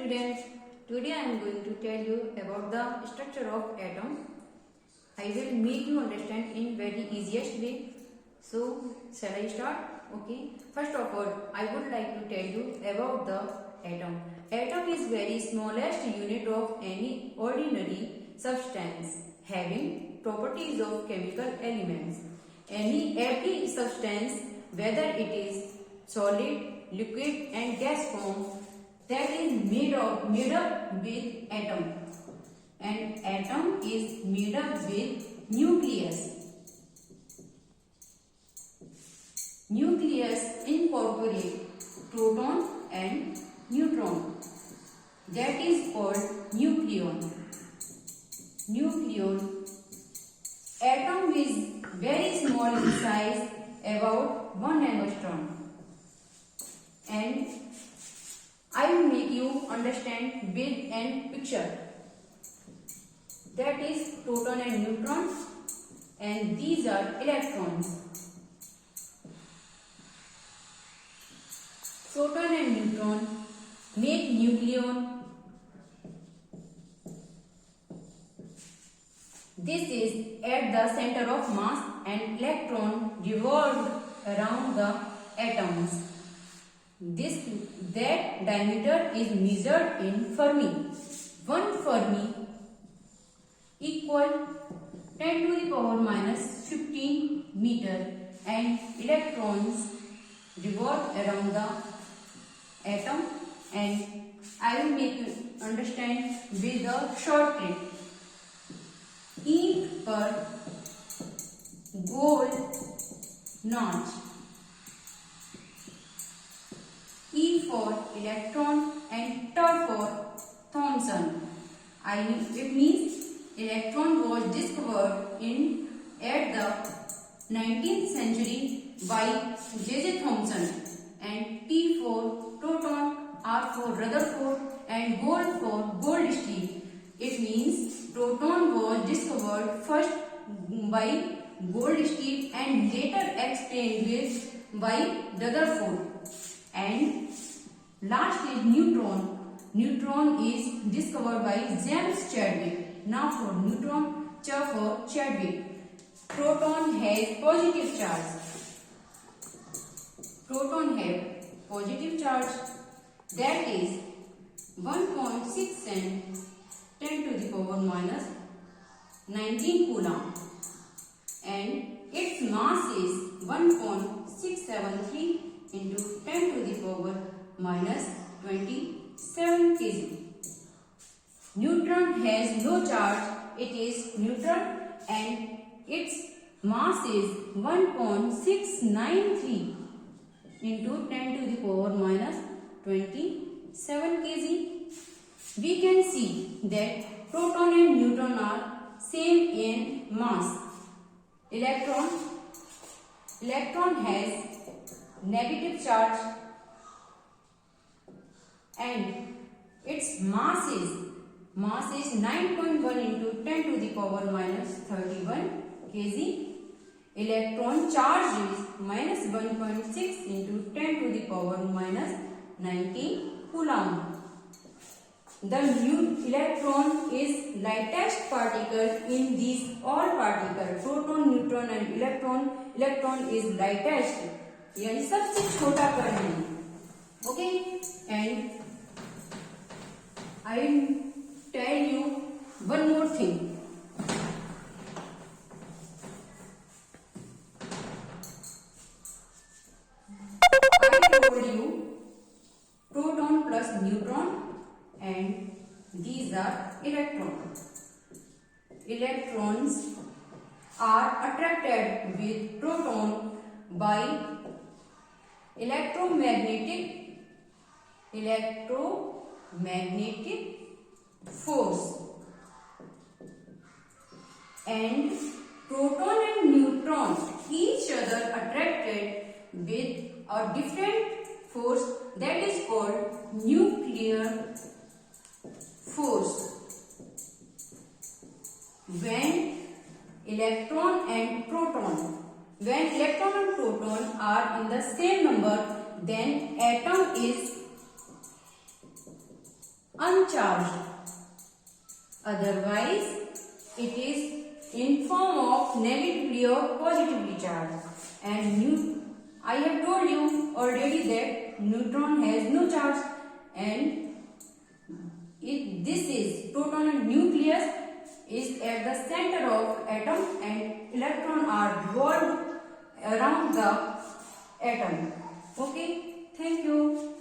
students, today I am going to tell you about the structure of atom. I will make you understand in very easiest way. So, shall I start? Okay. First of all, I would like to tell you about the atom. Atom is very smallest unit of any ordinary substance having properties of chemical elements. Every substance, whether it is solid, liquid and gas form, that is made up with atom, and atom is made up with nucleus. Nucleus incorporate proton and neutron, that is called nucleon. Atom is very small in size, about 1 angstrom, and I will make you understand with an picture. That is proton and neutron, and these are electrons. Proton and neutron make nucleon. This is at the center of mass, and electron revolve around the atoms. That diameter is measured in Fermi. 1 Fermi equal 10 to the power minus 15 meter, and electrons revolve around the atom, and I will make you understand with a short trick. E per gold notch. E for electron and T for Thomson. It means electron was discovered at the 19th century by J.J. Thomson, and T for proton, R for Rutherford and gold for Goldstine. It means proton was discovered first by Goldstine and later explained by Rutherford. And last is neutron. Neutron is discovered by James Chadwick. Now for neutron, Ch for Chadwick. Proton has positive charge. Proton have positive charge, that is 1.6 and 10 to the power minus 19 coulomb, and its mass is 1.673 into 10 to the power minus 27 kg. Neutron has no charge, it is neutral, and its mass is 1.693 into 10 to the power minus 27 kg. We can see that proton and neutron are same in mass. Electron has negative charge, and its mass is 9.1 into 10 to the power minus 31 kg. Electron charge is minus 1.6 into 10 to the power minus 19 coulomb. The electron is lightest particle in these all particles. Proton, neutron and electron is lightest, यानी सबसे छोटा कण है. Okay, and I will tell you one more thing. I told you proton plus neutron, and these are electrons. Electrons are attracted with proton by electromagnetic force, and proton and neutron each other attracted with a different force, that is called nuclear force. When electron and proton are in the same number, then atom is uncharged. Otherwise, it is in form of negatively or positively charged. And I have told you already that neutron has no charge, and if this is proton and nucleus is at the center of atom, and electron are revolved around the atom. Okay, thank you.